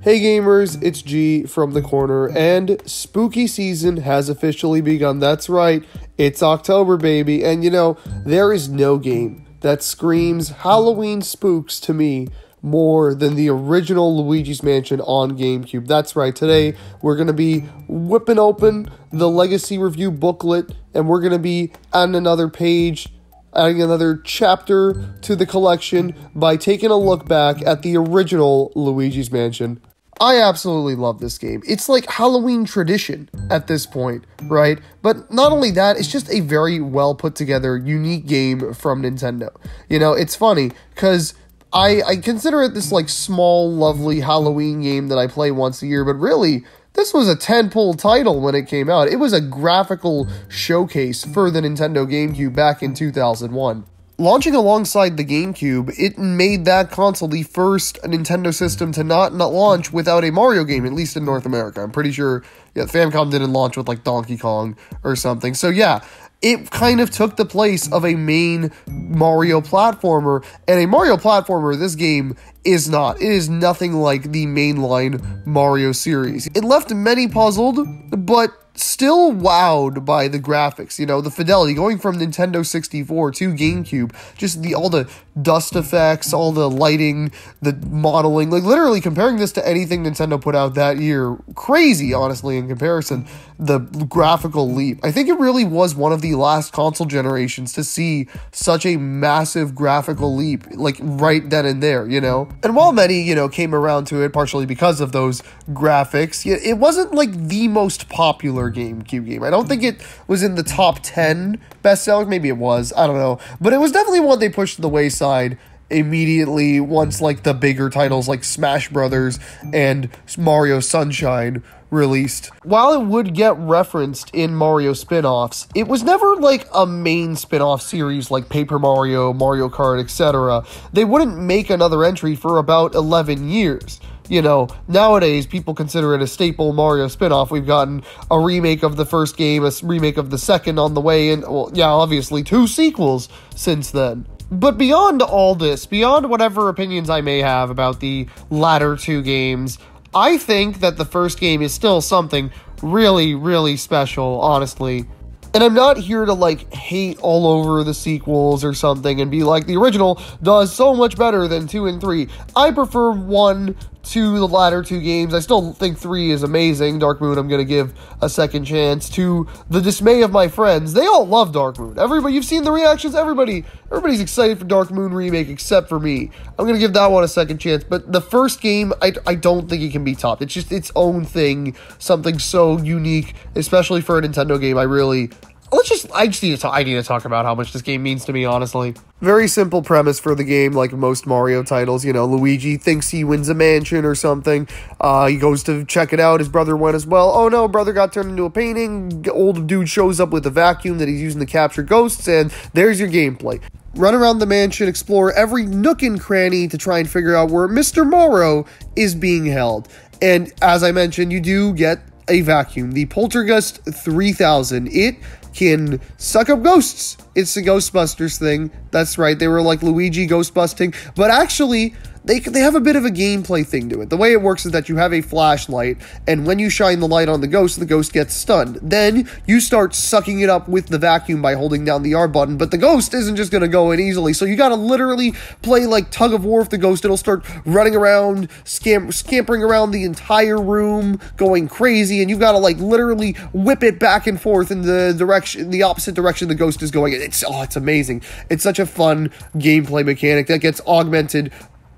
Hey gamers, it's G from the corner, and spooky season has officially begun. That's right, it's October, baby, and you know, there is no game that screams Halloween spooks to me more than the original Luigi's Mansion on GameCube. That's right, today we're going to be whipping open the Legacy Review booklet, and we're going to be adding another page, adding another chapter to the collection by taking a look back at the original Luigi's Mansion. I absolutely love this game. It's like Halloween tradition at this point, right? But not only that, it's just a very well put together, unique game from Nintendo. You know, it's funny, because I consider it this like small, lovely Halloween game that I play once a year, but really, this was a tentpole title when it came out. It was a graphical showcase for the Nintendo GameCube back in 2001. Launching alongside the GameCube, it made that console the first Nintendo system to not launch without a Mario game, at least in North America. I'm pretty sure, the Famicom didn't launch with, like, Donkey Kong or something. So, yeah, it kind of took the place of a main Mario platformer, and a Mario platformer, this game is not. It is nothing like the mainline Mario series. It left many puzzled, but still wowed by the graphics, you know, the fidelity, going from Nintendo 64 to GameCube, just all the dust effects, all the lighting, the modeling, like literally comparing this to anything Nintendo put out that year, crazy, honestly, in comparison, the graphical leap. I think it really was one of the last console generations to see such a massive graphical leap, like right then and there, you know? And while many, you know, came around to it partially because of those graphics, it wasn't like the most popular GameCube game. I don't think it was in the top 10 bestsellers. Maybe it was. I don't know. But it was definitely one they pushed to the wayside immediately once like the bigger titles like Smash Brothers and Mario Sunshine released. While it would get referenced in Mario spin-offs, it was never like a main spin-off series like Paper Mario, Mario Kart, etc. They wouldn't make another entry for about 11 years. You know, nowadays, people consider it a staple Mario spin-off. We've gotten a remake of the first game, a remake of the second on the way, and, well, yeah, obviously, 2 sequels since then. But beyond all this, beyond whatever opinions I may have about the latter 2 games, I think that the first game is still something really, really special, honestly. And I'm not here to, like, hate all over the sequels or something and be like, the original does so much better than 2 and 3. I prefer 1 to the latter 2 games. I still think 3 is amazing. Dark Moon, I'm going to give a second chance. To the dismay of my friends, they all love Dark Moon. Everybody, you've seen the reactions. Everybody's excited for Dark Moon Remake except for me. I'm going to give that one a second chance. But the first game, I don't think it can be topped. It's just its own thing. Something so unique, especially for a Nintendo game. I need to talk about how much this game means to me, honestly. Very simple premise for the game, like most Mario titles. You know, Luigi thinks he wins a mansion or something. He goes to check it out. His brother went as well. Oh no, brother got turned into a painting. Old dude shows up with a vacuum that he's using to capture ghosts, and there's your gameplay. Run around the mansion, explore every nook and cranny to try and figure out where Mr. Morrow is being held. And as I mentioned, you do get a vacuum, the Poltergust 3000. It can suck up ghosts. It's a Ghostbusters thing. That's right. They were like Luigi ghostbusting, but actually they have a bit of a gameplay thing to it. The way it works is that you have a flashlight, and when you shine the light on the ghost gets stunned. Then you start sucking it up with the vacuum by holding down the R button, but the ghost isn't just going to go in easily, so you got to literally play like tug of war with the ghost. It'll start running around, scampering around the entire room, going crazy, and you've got to like literally whip it back and forth in the opposite direction the ghost is going. It's amazing. It's such a fun gameplay mechanic that gets augmented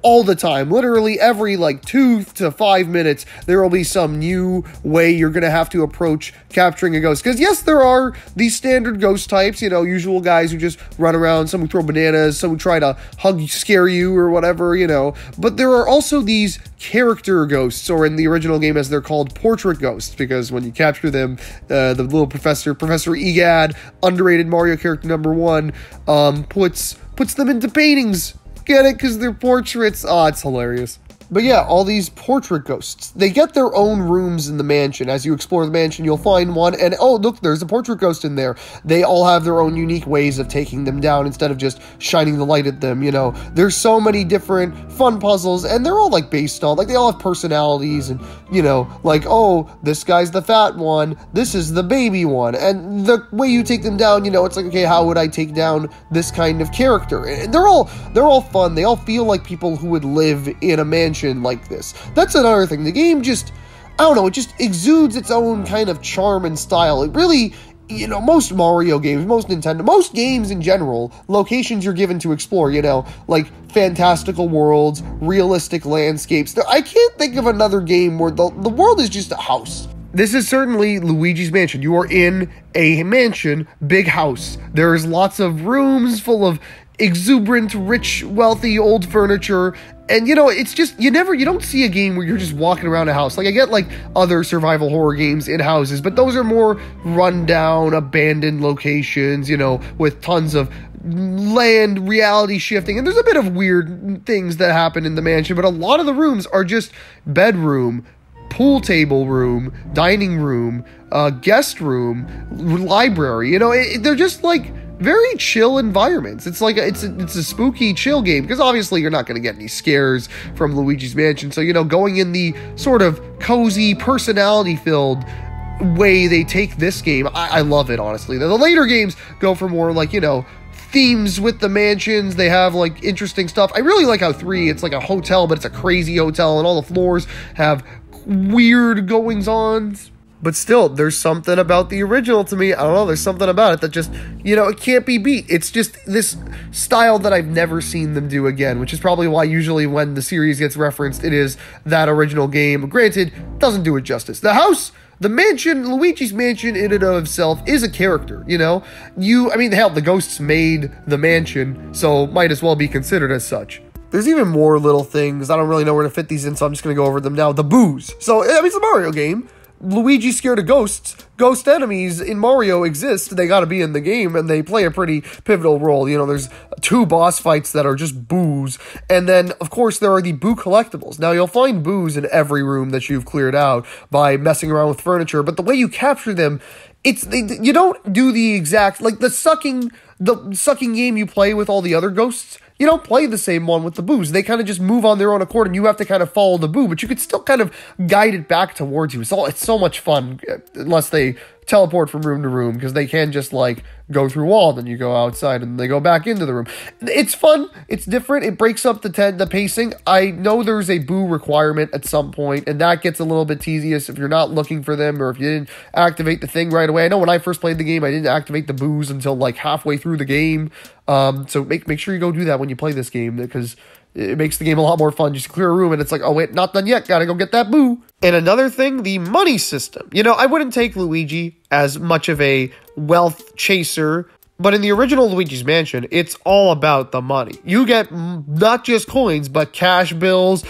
all the time. Literally every like 2 to 5 minutes, there will be some new way you're going to have to approach capturing a ghost. Because yes, there are these standard ghost types, you know, usual guys who just run around, some who throw bananas, some who try to scare you or whatever, you know. But there are also these character ghosts, or in the original game as they're called, portrait ghosts, because when you capture them, the little Professor Egad, underrated Mario character number 1, puts them into paintings. Get it? Because they're portraits. Oh, it's hilarious. But yeah, all these portrait ghosts, they get their own rooms in the mansion. As you explore the mansion, you'll find one, and oh, look, there's a portrait ghost in there. They all have their own unique ways of taking them down instead of just shining the light at them, you know. There's so many different fun puzzles, and they're all, like, based on, like, they all have personalities, and, you know, like, oh, this guy's the fat one, this is the baby one, and the way you take them down, you know, it's like, okay, how would I take down this kind of character? And they're all fun. They all feel like people who would live in a mansion like this. That's another thing. The game just, I don't know, it just exudes its own kind of charm and style. It really, you know, most Mario games, most Nintendo, most games in general, locations you're given to explore, you know, like fantastical worlds, realistic landscapes. I can't think of another game where the world is just a house. This is certainly Luigi's Mansion. You are in a mansion, big house. There's lots of rooms full of exuberant, rich, wealthy, old furniture. And, you know, it's just, you don't see a game where you're just walking around a house. Like, I get, like, other survival horror games in houses, but those are more run-down, abandoned locations, you know, with tons of land reality shifting. And there's a bit of weird things that happen in the mansion, but a lot of the rooms are just bedroom, pool table room, dining room, guest room, library. You know, they're just, like, very chill environments. It's like it's a spooky chill game because obviously you're not going to get any scares from Luigi's Mansion. So, you know, going in the sort of cozy, personality-filled way they take this game, I love it, honestly. The later games go for more, like, you know, themes with the mansions. They have, like, interesting stuff. I really like how 3, it's like a hotel, but it's a crazy hotel, and all the floors have weird goings-ons. But still, there's something about the original to me. I don't know, there's something about it that just, you know, it can't be beat. It's just this style that I've never seen them do again, which is probably why usually when the series gets referenced, it is that original game. Granted, doesn't do it justice. The house, the mansion, Luigi's Mansion in and of itself is a character, you know? I mean, hell, the ghosts made the mansion, so might as well be considered as such. There's even more little things. I don't really know where to fit these in, so I'm just going to go over them now. The boos. So, I mean, it's a Mario game. Luigi's scared of ghosts. Ghost enemies in Mario exist. They gotta be in the game, and they play a pretty pivotal role. You know, there's 2 boss fights that are just boos. And then, of course, there are the boo collectibles. Now, you'll find boos in every room that you've cleared out by messing around with furniture, but the way you capture them, you don't do the exact, like the sucking game you play with all the other ghosts. You don't play the same one with the boos. They kind of just move on their own accord, and you have to kind of follow the boo, but you could still kind of guide it back towards you. It's so much fun, unless they teleport from room to room, because they can just, like, go through wall, then you go outside, and they go back into the room. It's fun. It's different. It breaks up the pacing. I know there's a boo requirement at some point, and that gets a little bit tedious if you're not looking for them, or if you didn't activate the thing right away. I know when I first played the game, I didn't activate the boos until, like, halfway through the game. So make sure you go do that when you play this game, because it makes the game a lot more fun. Just clear a room and it's like, oh wait, not done yet, gotta go get that boo. And another thing, the money system. You know, I wouldn't take Luigi as much of a wealth chaser, but in the original Luigi's Mansion, it's all about the money. You get not just coins, but cash bills,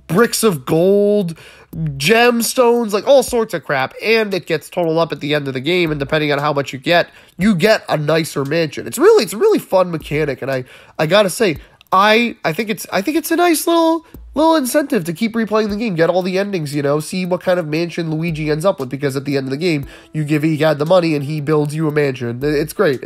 bricks of gold, gemstones, like all sorts of crap, and it gets totaled up at the end of the game, and depending on how much you get a nicer mansion. It's a really fun mechanic, and I gotta say, I think it's a nice little incentive to keep replaying the game, get all the endings, you know, see what kind of mansion Luigi ends up with, because at the end of the game, you give Egad the money and he builds you a mansion. It's great.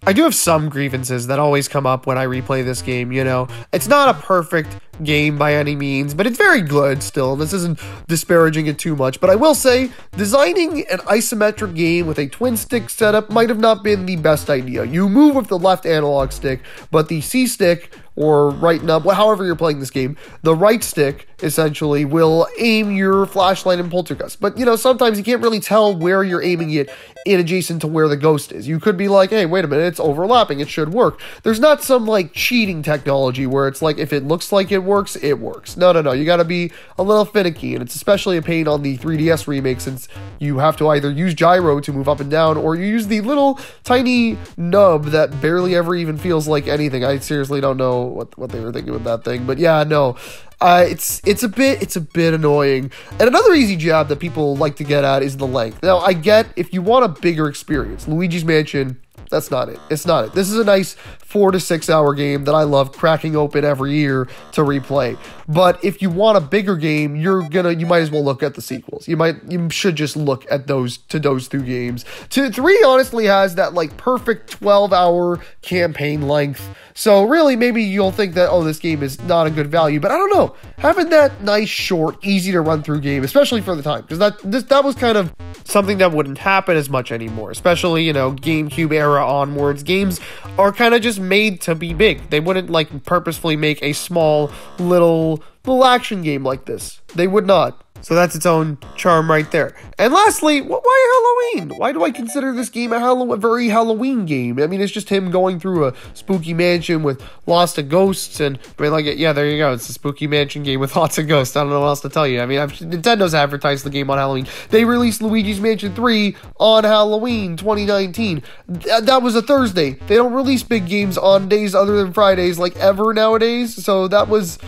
I do have some grievances that always come up when I replay this game, you know. It's not a perfect game by any means, but it's very good still. This isn't disparaging it too much, but I will say, designing an isometric game with a twin stick setup might have not been the best idea. You move with the left analog stick, but the C stick, or right nub, however you're playing this game, the right stick essentially will aim your flashlight and poltergust. But, you know, sometimes you can't really tell where you're aiming it in adjacent to where the ghost is. You could be like, hey, wait a minute, it's overlapping, it should work. There's not some, like, cheating technology where it's like, if it looks like it works, it works. No, you gotta be a little finicky, and it's especially a pain on the 3DS remake, since you have to either use gyro to move up and down, or you use the little tiny nub that barely ever even feels like anything. I seriously don't know what they were thinking with that thing, but yeah, no. It's a bit annoying. And another easy job that people like to get at is the length. Now, I get if you want a bigger experience, Luigi's Mansion, that's not it. It's not it. This is a nice 4 to 6 hour game that I love cracking open every year to replay. But if you want a bigger game, you might as well look at the sequels. You should just look at those two games. 3 honestly has that like perfect 12-hour campaign length. So really, maybe you'll think that, oh, this game is not a good value, but I don't know. Having that nice, short, easy to run through game, especially for the time, because that was kind of something that wouldn't happen as much anymore, especially, GameCube era onwards. Games are kind of just made to be big. They wouldn't like purposefully make a small little action game like this. They would not. So that's its own charm right there. And lastly, why Halloween? Why do I consider this game a very Halloween game? I mean, it's just him going through a spooky mansion with lots of ghosts, and I mean, yeah, there you go. It's a spooky mansion game with lots of ghosts. I don't know what else to tell you. I mean, Nintendo's advertised the game on Halloween. They released Luigi's Mansion 3 on Halloween 2019. That was a Thursday. They don't release big games on days other than Fridays like ever nowadays. So that was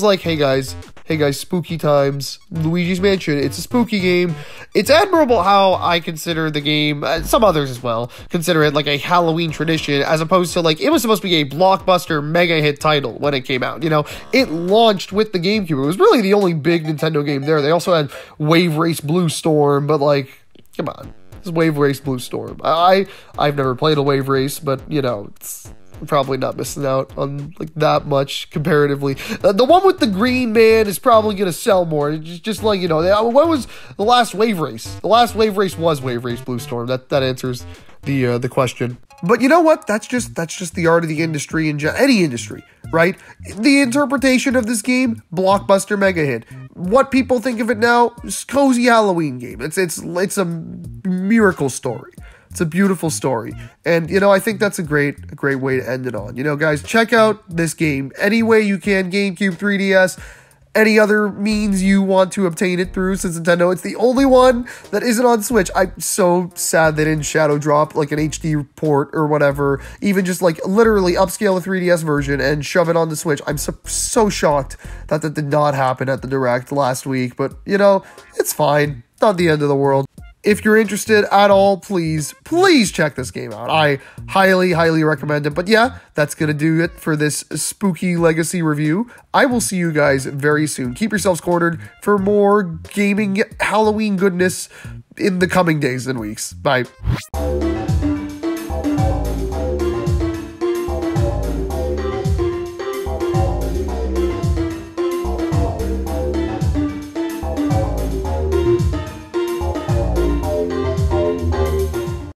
like, hey guys, spooky times, Luigi's Mansion, it's a spooky game. It's admirable how I consider the game, some others as well, consider it like a Halloween tradition, as opposed to like, it was supposed to be a blockbuster mega hit title when it came out, It launched with the GameCube. It was really the only big Nintendo game there. They also had Wave Race Blue Storm, but like, come on, this is Wave Race Blue Storm. I've never played a Wave Race, but, it's probably not missing out on like that much comparatively. The one with the green man is probably going to sell more. Just like, what was the last Wave Race? The last Wave Race was Wave Race Blue Storm. That answers the question. But you know what? That's just the art of the industry in any industry, right? The interpretation of this game, blockbuster mega hit. What people think of it now, cozy Halloween game. It's a miracle story. It's a beautiful story, and I think that's a great way to end it on. Guys, check out this game any way you can. GameCube, 3DS, any other means you want to obtain it through, since Nintendo, it's the only one that isn't on Switch. I'm so sad they didn't shadow drop like an HD port or whatever, even just like literally upscale the 3DS version and shove it on the Switch. I'm so shocked that did not happen at the Direct last week, but it's fine. Not the end of the world. If you're interested at all, please check this game out. I highly recommend it. But yeah, that's going to do it for this spooky legacy review. I will see you guys very soon. Keep yourselves cornered for more gaming Halloween goodness in the coming days and weeks. Bye.